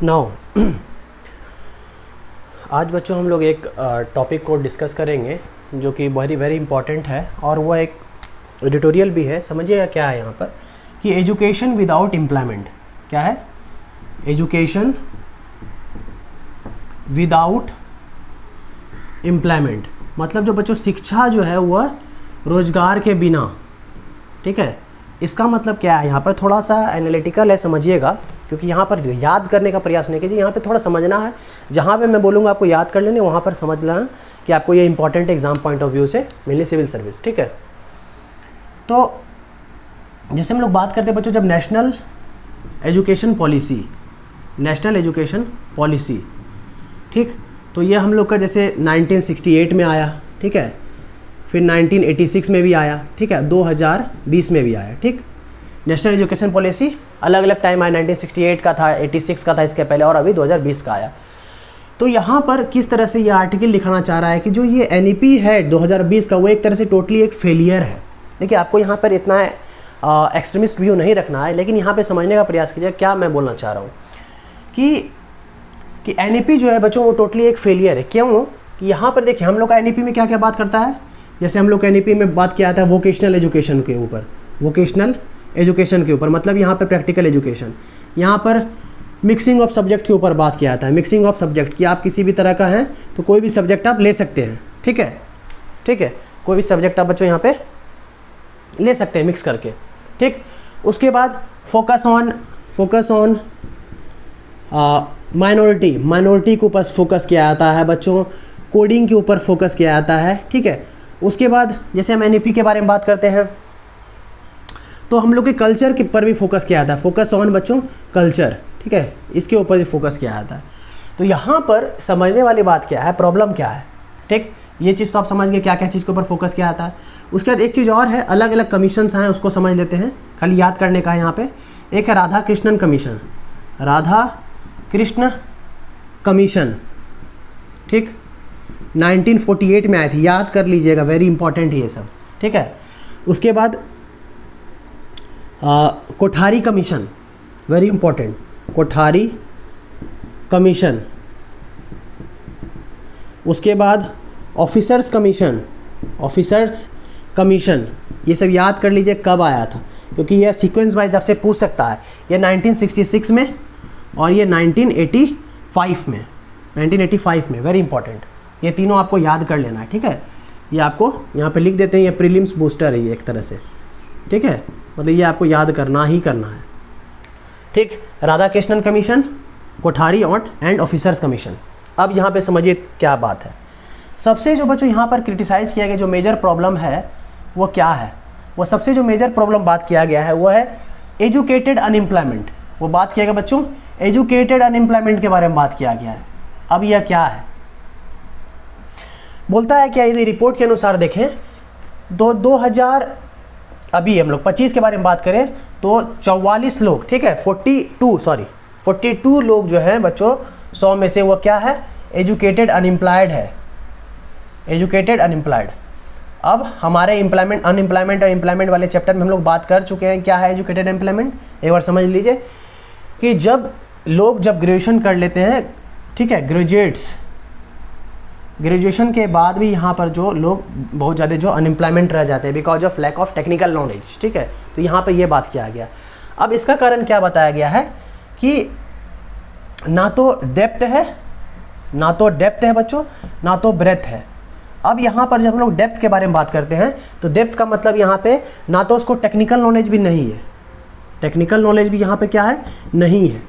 Now आज बच्चों हम लोग एक टॉपिक को डिस्कस करेंगे जो कि वेरी वेरी इंपॉर्टेंट है और वो एक एडिटोरियल भी है। समझिएगा क्या है यहाँ पर कि एजुकेशन विदाउट एम्प्लॉयमेंट। क्या है? एजुकेशन विदाउट एम्प्लॉयमेंट मतलब जो बच्चों शिक्षा जो है वह रोजगार के बिना। ठीक है, इसका मतलब क्या है? यहाँ पर थोड़ा सा एनालिटिकल है, समझिएगा, क्योंकि यहाँ पर याद करने का प्रयास नहीं कीजिए, यहाँ पे थोड़ा समझना है। जहाँ पे मैं बोलूँगा आपको याद कर लेने, वहाँ पर समझ लेना कि आपको ये important exam point of view से, मेनली सिविल सर्विस। ठीक है, तो जैसे हम लोग बात करते हैं बच्चों, जब नेशनल एजुकेशन पॉलिसी, ठीक, तो ये हम लोग का जैसे 1968 में आया, ठीक है, फिर 1986 में भी आया, ठीक है, 2020 में भी आया। ठीक, नेशनल एजुकेशन पॉलिसी अलग अलग टाइम आया, 1968 का था, 86 का था इसके पहले, और अभी 2020 का आया। तो यहाँ पर किस तरह से ये आर्टिकल दिखाना चाह रहा है कि जो ये एनईपी है 2020 का, वो एक तरह से टोटली एक फेलियर है। देखिए, आपको यहाँ पर इतना एक्सट्रीमिस्ट व्यू नहीं रखना है, लेकिन यहाँ पे समझने का प्रयास कीजिए क्या मैं बोलना चाह रहा हूँ कि एनईपी जो है बच्चों वो टोटली एक फेलियर है। क्यों? कि यहाँ पर देखिए, हम लोग का एनईपी में क्या क्या बात करता है। जैसे हम लोग एनईपी में बात किया था वोकेशनल एजुकेशन के ऊपर, मतलब यहाँ पर प्रैक्टिकल एजुकेशन। यहाँ पर मिक्सिंग ऑफ सब्जेक्ट के ऊपर बात किया था, मिक्सिंग ऑफ सब्जेक्ट, कि आप किसी भी तरह का हैं तो कोई भी सब्जेक्ट आप ले सकते हैं। ठीक है, कोई भी सब्जेक्ट आप बच्चों यहाँ पे ले सकते हैं मिक्स करके। ठीक, उसके बाद फोकस ऑन माइनॉरिटी के ऊपर फोकस किया जाता है बच्चों, कोडिंग के ऊपर फोकस किया जाता है। ठीक है, उसके बाद जैसे हम एनईपी के बारे में बात करते हैं तो हम लोग के कल्चर के पर भी फोकस किया जाता है, फोकस ऑन बच्चों कल्चर। ठीक है, इसके ऊपर भी फोकस किया जाता है। तो यहाँ पर समझने वाली बात क्या है, प्रॉब्लम क्या है। ठीक, ये चीज़ तो आप समझ गए क्या क्या चीज़ के ऊपर फोकस किया जाता है। उसके बाद एक चीज़ और है, अलग अलग कमीशंस हैं, उसको समझ लेते हैं, खाली याद करने का है यहाँ पे। एक है राधा कृष्णन कमीशन, ठीक, 1948 में आई थी, याद कर लीजिएगा, वेरी इंपॉर्टेंट ये सब। ठीक है, उसके बाद Kothari commission, very important, Kothari commission. उसके बाद ऑफिसर्स कमीशन, ये सब याद कर लीजिए कब आया था, क्योंकि ये सीक्वेंस वाइज आपसे पूछ सकता है। ये 1966 में और ये 1985 में, वेरी इंपॉर्टेंट। ये तीनों आपको याद कर लेना है। ठीक है, ये आपको यहाँ पे लिख देते हैं, ये प्रीलिम्स बूस्टर है ये एक तरह से। ठीक है, मतलब ये आपको याद करना ही करना है। ठीक, Radha Krishnan commission, Kothari and officers commission. अब यहाँ पे समझिए क्या बात है। सबसे जो बच्चों यहाँ पर क्रिटिसाइज़ किया गया जो मेजर प्रॉब्लम है वो क्या है, वो सबसे जो मेजर प्रॉब्लम बात किया गया है वो है एजुकेटेड अनएम्प्लॉयमेंट। वो बात किया गया बच्चों एजुकेटेड अनएम्प्लॉयमेंट के बारे में बात किया गया है। अब यह क्या है? बोलता है क्या, यदि रिपोर्ट के अनुसार देखें 2000 अभी हम लोग 25 के बारे में बात करें तो 44 लोग, ठीक है, 42 लोग जो हैं बच्चों 100 में से वो क्या है, एजुकेटेड अनएम्प्लॉयड। अब हमारे अनएम्प्लॉयमेंट और एम्प्लॉयमेंट वाले चैप्टर में हम लोग बात कर चुके हैं क्या है एजुकेटेड एम्प्लॉयमेंट। एक बार समझ लीजिए कि जब ग्रेजुएशन कर लेते हैं, ठीक है, ग्रेजुएशन के बाद भी यहाँ पर जो लोग बहुत ज़्यादा जो अनएम्प्लॉयमेंट रह जाते हैं because of lack of technical knowledge. ठीक है, तो यहाँ पे ये बात किया गया। अब इसका कारण क्या बताया गया है कि ना तो डेप्थ है बच्चों, ना तो ब्रेथ है। अब यहाँ पर जब हम लोग डेप्थ के बारे में बात करते हैं तो डेप्थ का मतलब यहाँ पे ना तो उसको टेक्निकल नॉलेज भी नहीं है, टेक्निकल नॉलेज भी यहाँ पे क्या है, नहीं है,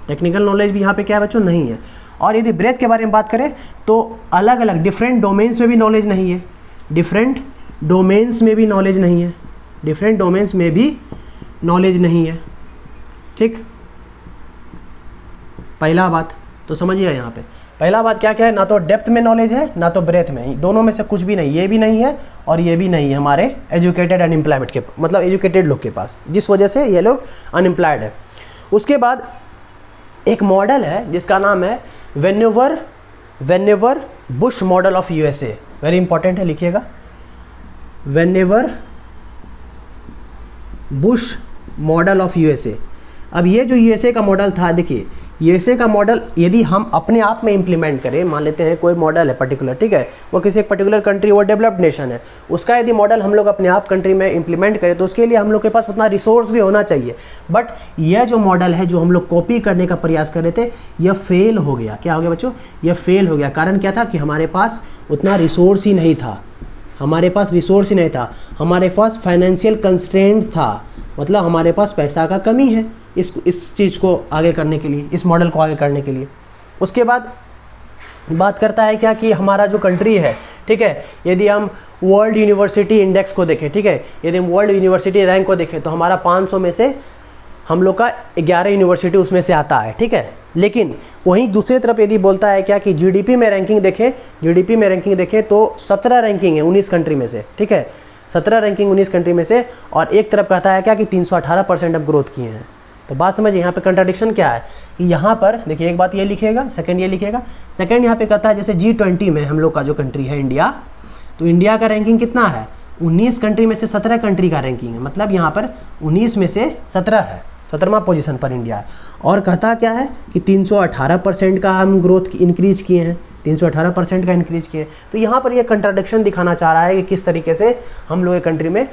टेक्निकल नॉलेज भी यहाँ पे क्या है बच्चों, नहीं है। और यदि ब्रेथ के बारे में बात करें तो अलग अलग डिफरेंट डोमेन्स में भी नॉलेज नहीं है, डिफरेंट डोमेन्स में भी नॉलेज नहीं है। ठीक, पहला बात तो समझिए यहाँ पे पहला बात क्या है, ना तो डेप्थ में नॉलेज है ना तो ब्रेथ में, दोनों में से कुछ भी नहीं, ये भी नहीं है और ये भी नहीं है हमारे एजुकेटेड अनएम्प्लॉयमेंट के, मतलब एजुकेटेड लोग के पास, जिस वजह से ये लोग अनएम्प्लॉयड है। उसके बाद एक मॉडल है जिसका नाम है whenever Bush model of USA, very important है, लिखिएगा, whenever Bush model of USA. अब ये जो यूएसए का मॉडल था, देखिए यूएसए का मॉडल यदि हम अपने आप में इम्प्लीमेंट करें, मान लेते हैं कोई मॉडल है पर्टिकुलर, ठीक है, वो किसी एक पर्टिकुलर कंट्री, वो डेवलप्ड नेशन है, उसका यदि मॉडल हम लोग अपने आप कंट्री में इम्प्लीमेंट करें तो उसके लिए हम लोग के पास उतना रिसोर्स भी होना चाहिए। बट यह जो मॉडल है जो हम लोग कॉपी करने का प्रयास कर रहे थे, यह फेल हो गया। क्या हो गया बच्चों? यह फेल हो गया। कारण क्या था कि हमारे पास उतना रिसोर्स ही नहीं था, हमारे पास रिसोर्स ही नहीं था, हमारे पास फाइनेंशियल कंस्ट्रेंट था, मतलब हमारे पास पैसा का कमी है इस चीज़ को आगे करने के लिए, इस मॉडल को आगे करने के लिए। उसके बाद बात करता है क्या कि हमारा जो कंट्री है, ठीक है, यदि हम वर्ल्ड यूनिवर्सिटी इंडेक्स को देखें, ठीक है, यदि हम वर्ल्ड यूनिवर्सिटी रैंक को देखें तो हमारा 500 में से हम लोग का 11 यूनिवर्सिटी उसमें से आता है, ठीक है। लेकिन वहीं दूसरी तरफ यदि बोलता है क्या कि जीडीपी में रैंकिंग देखें, जीडीपी में रैंकिंग देखें तो 17 रैंकिंग है 19 कंट्री में से, ठीक है, 17 रैंकिंग 19 कंट्री में से, और एक तरफ कहता है क्या कि 318% अब ग्रोथ किए हैं। तो बात समझिए यहाँ पे कंट्राडिक्शन क्या है कि यहाँ पर देखिए एक बात ये लिखेगा, सेकंड ये लिखेगा, सेकंड यहाँ पे कहता है जैसे G20 में हम लोग का जो कंट्री है इंडिया, तो इंडिया का रैंकिंग कितना है? 19 कंट्री में से 17 कंट्री का रैंकिंग है, मतलब यहाँ पर 19 में से 17 है, 17वां पोजीशन पर इंडिया है। और कहता क्या है कि 318% का हम ग्रोथ इंक्रीज किए हैं, 318% का इंक्रीज किए हैं। तो यहाँ पर ये कंट्राडिक्शन दिखाना चाह रहा है कि किस तरीके से हम लोग के कंट्री में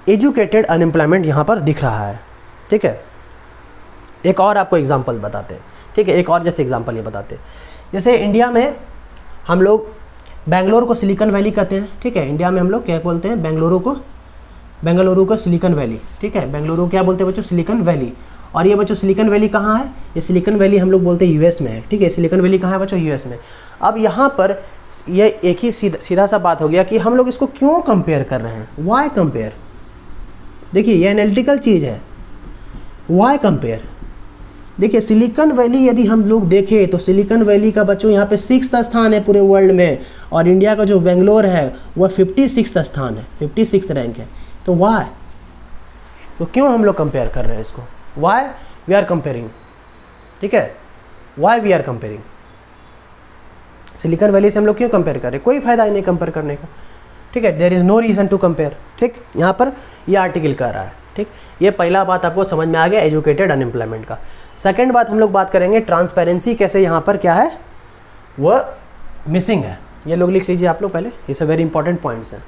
एजुकेटेड अनएम्प्लॉयमेंट यहाँ पर दिख रहा है, ठीक है। एक और आपको एग्जांपल बताते हैं, ठीक है, एक और जैसे एग्जांपल ये बताते हैं, जैसे इंडिया में हम लोग बेंगलोर को सिलिकॉन वैली कहते हैं, ठीक है, इंडिया में हम लोग क्या बोलते हैं? बेंगलुरु को सिलिकॉन वैली, ठीक है, बेंगलुरु क्या बोलते हैं बच्चों? Silicon valley. और ये बच्चों सिलिकॉन वैली कहाँ है? ये सिलिकॉन वैली हम लोग बोलते हैं यूएस में है, ठीक है, सिलिकॉन वैली कहाँ है बच्चों? यूएस में। अब यहाँ पर ये एक ही सीधा सा बात हो गया कि हम लोग इसको क्यों कंपेयर कर रहे हैं, वाई कंपेयर। देखिए ये एनालिटिकल चीज़ है, वाई कंपेयर। देखिए सिलिकॉन वैली यदि हम लोग देखें तो सिलिकॉन वैली का बच्चों यहाँ पे 6th स्थान है पूरे वर्ल्ड में, और इंडिया का जो बेंगलोर है वह 56th स्थान है, 56th रैंक है। तो वाई, तो क्यों हम लोग कंपेयर कर रहे हैं इसको? वाई वी आर कंपेयरिंग, ठीक है, why we are comparing. Silicon Valley से हम लोग क्यों कंपेयर कर रहे हैं? कोई फायदा नहीं कंपेयर करने का, ठीक है, there is no reason to compare, ठीक, यहाँ पर ये आर्टिकल कह रहा है, ठीक। ये पहला बात आपको समझ में आ गया एजुकेटेड अनएम्प्लॉयमेंट का। सेकंड बात हम लोग बात करेंगे ट्रांसपेरेंसी कैसे यहाँ पर क्या है वह मिसिंग है। ये लोग लिख लीजिए आप लोग पहले, ये सब वेरी इंपॉर्टेंट पॉइंट्स हैं।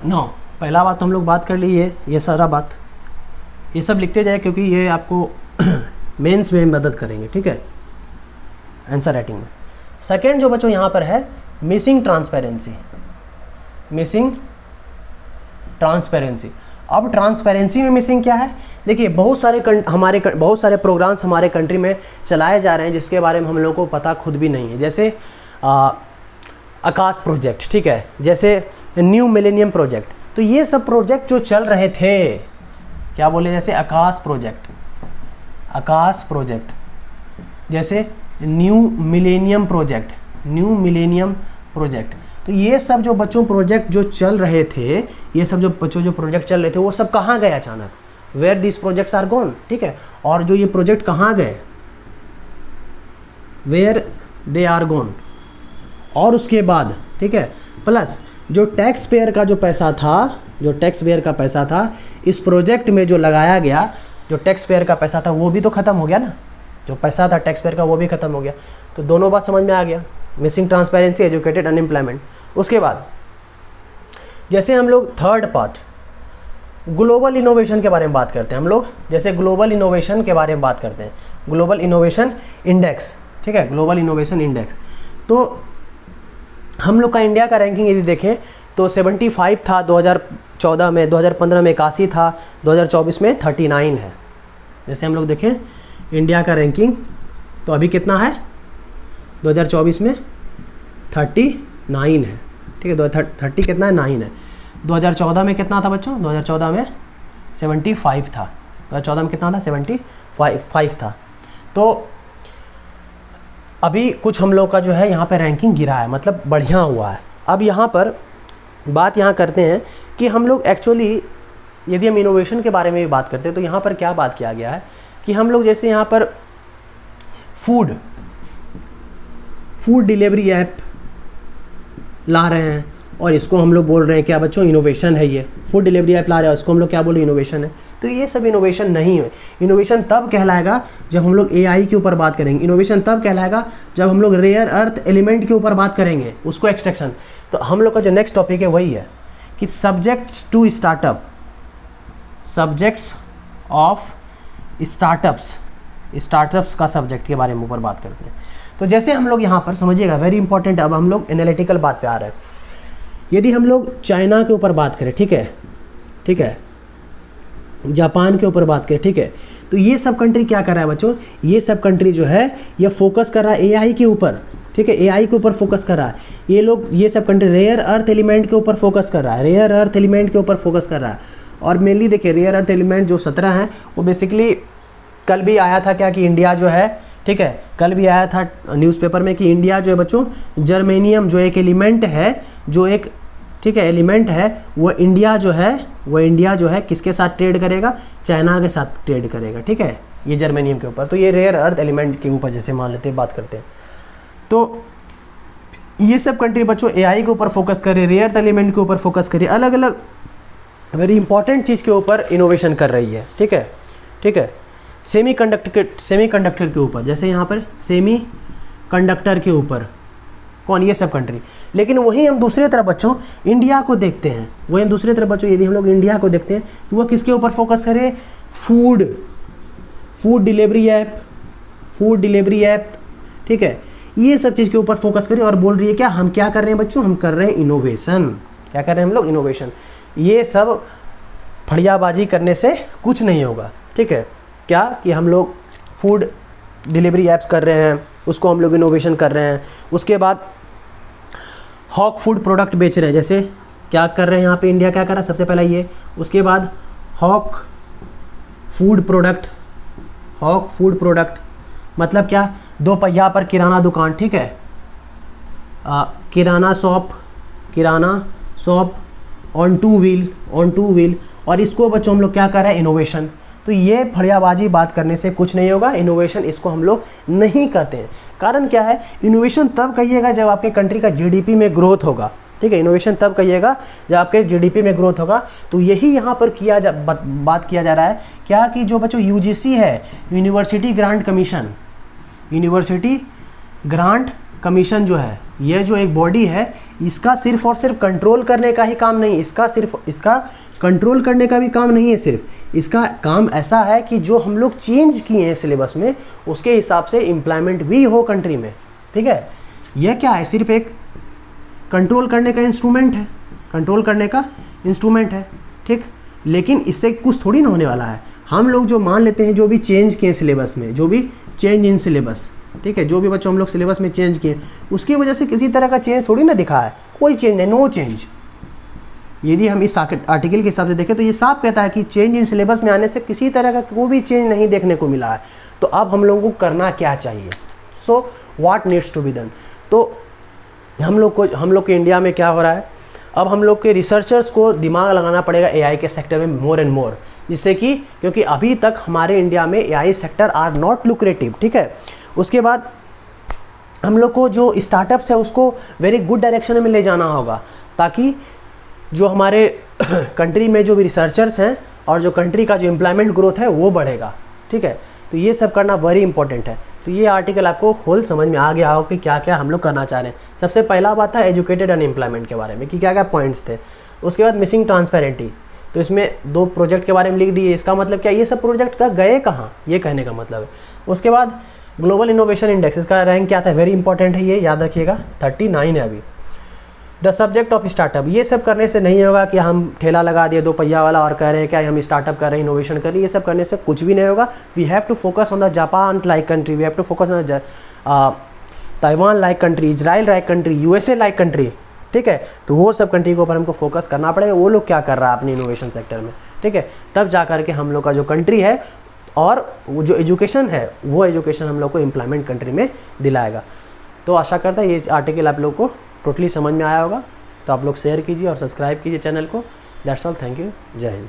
नो पहला बात तो हम लोग बात कर ली है, ये सारा बात ये सब लिखते जाए क्योंकि ये आपको मेंस में मदद करेंगे, ठीक है, आंसर राइटिंग में। सेकंड जो बच्चों यहाँ पर है मिसिंग ट्रांसपेरेंसी, मिसिंग ट्रांसपेरेंसी। अब ट्रांसपेरेंसी में मिसिंग क्या है? देखिए बहुत सारे प्रोग्राम्स हमारे कंट्री में चलाए जा रहे हैं जिसके बारे में हम लोगों को पता खुद भी नहीं है, जैसे आकाश प्रोजेक्ट, ठीक है, जैसे न्यू मिलेनियम प्रोजेक्ट। तो ये सब प्रोजेक्ट जो चल रहे थे, क्या बोले, जैसे आकाश प्रोजेक्ट, जैसे न्यू मिलेनियम प्रोजेक्ट, तो ये सब जो बच्चों प्रोजेक्ट जो चल रहे थे, ये सब जो बच्चों जो प्रोजेक्ट चल रहे थे वो सब कहाँ गए अचानक? Where this projects are gone, ठीक है। और जो ये प्रोजेक्ट कहाँ गए? Where they are gone. और उसके बाद, ठीक है, प्लस जो टैक्स पेयर का जो पैसा था, इस प्रोजेक्ट में जो लगाया गया, जो टैक्स पेयर का पैसा था वो भी तो ख़त्म हो गया ना, जो पैसा था टैक्स पेयर का वो भी ख़त्म हो गया। तो दोनों बात समझ में आ गया, मिसिंग ट्रांसपेरेंसी, एजुकेटेड अनएम्प्लॉयमेंट। उसके बाद जैसे हम लोग थर्ड पार्ट ग्लोबल इनोवेशन के बारे में बात करते हैं, हम लोग जैसे ग्लोबल इनोवेशन के बारे में बात करते हैं, ग्लोबल इनोवेशन इंडेक्स, ठीक है, ग्लोबल इनोवेशन इंडेक्स। तो हम लोग का इंडिया का रैंकिंग यदि देखें तो 75 था 2014 में, 2015 में 81 था, 2024 में 39 है। जैसे हम लोग देखें इंडिया का रैंकिंग तो अभी कितना है? 2024 में 39 है, ठीक है, 30 कितना है? 9 है। 2014 में कितना था बच्चों? 2014 में 75 था, 2014 में कितना था? 75 था। तो अभी कुछ हम लोग का जो है यहाँ पे रैंकिंग गिरा है, मतलब बढ़िया हुआ है। अब यहाँ पर बात यहाँ करते हैं कि हम लोग एक्चुअली यदि हम इनोवेशन के बारे में भी बात करते हैं तो यहाँ पर क्या बात किया गया है कि हम लोग जैसे यहाँ पर फूड डिलीवरी ऐप ला रहे हैं और इसको हम लोग बोल रहे हैं क्या बच्चों, इनोवेशन है। ये फूड डिलीवरी ऐप ला रहे हैं, इसको हम लोग क्या बोले, इनोवेशन है। तो ये सब इनोवेशन नहीं है। इनोवेशन तब कहलाएगा जब हम लोग एआई के ऊपर बात करेंगे। इनोवेशन तब कहलाएगा जब हम लोग रेयर अर्थ एलिमेंट के ऊपर बात करेंगे, उसको एक्सट्रैक्शन। तो हम लोग का जो नेक्स्ट टॉपिक है वही है कि subjects to startup, subjects of startups का सब्जेक्ट के बारे में ऊपर बात करते हैं। तो जैसे हम लोग यहाँ पर समझिएगा, वेरी इंपॉर्टेंट, अब हम लोग एनालिटिकल बात पे आ रहे हैं। यदि हम लोग चाइना के ऊपर बात करें, ठीक है, जापान के ऊपर बात करें, ठीक है, तो ये सब कंट्री क्या कर रहा है बच्चों, ये सब कंट्री जो है ये फोकस कर रहा है एआई के ऊपर, ठीक है, एआई के ऊपर फोकस कर रहा है। ये सब कंट्री रेयर अर्थ एलिमेंट के ऊपर फोकस कर रहा है, रेयर अर्थ एलिमेंट के ऊपर फोकस कर रहा है। और मेनली देखिए रेयर अर्थ एलिमेंट जो 17 हैं वो बेसिकली कल भी आया था क्या कि इंडिया जो है, ठीक है, कल भी आया था न्यूज़पेपर में कि इंडिया जो है बच्चों जर्मेनियम जो एक एलिमेंट है, जो एक, ठीक है, एलिमेंट है, वो इंडिया जो है किसके साथ ट्रेड करेगा, चाइना के साथ ट्रेड करेगा, ठीक है, ये जर्मेनियम के ऊपर। तो ये रेयर अर्थ एलिमेंट के ऊपर जैसे मान लेते हैं, बात करते हैं। तो ये सब कंट्री बच्चों एआई के ऊपर फोकस करे, रेयर अर्थ एलिमेंट के ऊपर फोकस करे, अलग अलग वेरी इंपॉर्टेंट चीज़ के ऊपर इनोवेशन कर रही है, ठीक है। सेमीकंडक्टर के ऊपर, जैसे यहाँ पर सेमीकंडक्टर के ऊपर कौन, ये सब कंट्री। लेकिन वही हम दूसरे तरफ बच्चों इंडिया को देखते हैं, यदि हम लोग इंडिया को देखते हैं तो वह किसके ऊपर फोकस करे, फूड डिलीवरी ऐप, ठीक है, ये सब चीज़ के ऊपर फोकस करें और बोल रही है क्या, हम क्या कर रहे हैं बच्चों, हम कर रहे हैं इनोवेशन। क्या कर रहे हैं हम लोग, इनोवेशन। ये सब फड़ियाबाजी करने से कुछ नहीं होगा, ठीक है। क्या कि हम लोग फूड डिलीवरी ऐप्स कर रहे हैं, उसको हम लोग इनोवेशन कर रहे हैं। उसके बाद हॉक फूड प्रोडक्ट बेच रहे हैं, जैसे क्या कर रहे हैं यहाँ पे इंडिया, क्या कर रहा है सबसे पहला ये। उसके बाद हॉक फूड प्रोडक्ट मतलब क्या, 2 पहिया पर किराना दुकान, ठीक है, किराना शॉप ऑन टू व्हील, और इसको बच्चों हम लोग क्या कर रहे हैं, इनोवेशन। तो ये फड़ियाबाजी बात करने से कुछ नहीं होगा, इनोवेशन इसको हम लोग नहीं करते हैं। कारण क्या है, इनोवेशन तब कहिएगा जब आपके कंट्री का जीडीपी में ग्रोथ होगा, ठीक है, इनोवेशन तब कहिएगा जब आपके जीडीपी में ग्रोथ होगा। तो यही यहाँ पर बात किया जा रहा है क्या कि जो बच्चों यूजीसी है, यूनिवर्सिटी ग्रांट कमीशन जो है, ये जो एक बॉडी है, इसका सिर्फ और सिर्फ कंट्रोल करने का ही काम नहीं, इसका कंट्रोल करने का भी काम नहीं है, सिर्फ इसका काम ऐसा है कि जो हम लोग चेंज किए हैं सिलेबस में उसके हिसाब से इम्प्लीमेंट भी हो कंट्री में, ठीक है। यह क्या है, सिर्फ एक कंट्रोल करने का इंस्ट्रूमेंट है, ठीक। लेकिन इससे कुछ थोड़ी ना होने वाला है। हम लोग जो मान लेते हैं, जो भी चेंज किए सिलेबस में, जो भी चेंज इन सिलेबस, ठीक है, जो भी बच्चों हम लोग सिलेबस में चेंज किए, उसकी वजह से किसी तरह का चेंज थोड़ी ना दिखा है, कोई चेंज नहीं, नो चेंज। यदि हम इस आर्टिकल के हिसाब से देखें तो ये साफ कहता है कि चेंज इन सिलेबस में आने से किसी तरह का कोई भी चेंज नहीं देखने को मिला है। तो अब हम लोगों को करना क्या चाहिए, so what needs to be done. तो हम लोग के इंडिया में क्या हो रहा है, अब हम लोग के रिसर्चर्स को दिमाग लगाना पड़ेगा एआई के सेक्टर में मोर एंड मोर, जिससे कि क्योंकि अभी तक हमारे इंडिया में AI sector are not lucrative, ठीक है। उसके बाद हम लोग को जो स्टार्टअप्स है उसको वेरी गुड डायरेक्शन में ले जाना होगा, ताकि जो हमारे कंट्री में जो भी रिसर्चर्स हैं और जो कंट्री का जो एम्प्लॉयमेंट ग्रोथ है वो बढ़ेगा, ठीक है। तो ये सब करना वेरी इंपॉर्टेंट है। तो ये आर्टिकल आपको होल समझ में आ गया हो कि क्या क्या हम लोग करना चाह रहे हैं। सबसे पहला बात था एजुकेटेड अनएम्प्लॉयमेंट के बारे में कि क्या क्या पॉइंट्स थे। उसके बाद मिसिंग ट्रांसपेरेंटी, तो इसमें 2 प्रोजेक्ट के बारे में लिख दिए। इसका मतलब क्या, ये सब प्रोजेक्ट का गए कहाँ, ये कहने का मतलब है। उसके बाद ग्लोबल इनोवेशन इंडेक्स, इसका रैंक क्या था, वेरी इंपॉर्टेंट है, ये याद रखिएगा, 39 है अभी। द सब्जेक्ट ऑफ स्टार्टअप, ये सब करने से नहीं होगा कि हम ठेला लगा दिए 2 पहिया वाला और कह रहे हैं क्या हम स्टार्टअप कर रहे हैं, इनोवेशन कर रहे हैं, ये सब करने से कुछ भी नहीं होगा। We have to focus on the Japan like country, we have to focus on the Taiwan like country, Israel like country, USA like country, ठीक है। तो वो सब कंट्री के ऊपर हमको फोकस करना पड़ेगा, वो लोग क्या कर रहा है अपने इनोवेशन सेक्टर में, ठीक है। तब जा करके हम लोग का जो कंट्री है और वो जो एजुकेशन है वो एजुकेशन हम लोग को एम्प्लॉयमेंट कंट्री में दिलाएगा। तो आशा करता है ये आर्टिकल आप लोग को टोटली समझ में आया होगा। तो आप लोग शेयर कीजिए और सब्सक्राइब कीजिए चैनल को। दैट्स ऑल, थैंक यू, जय हिंद।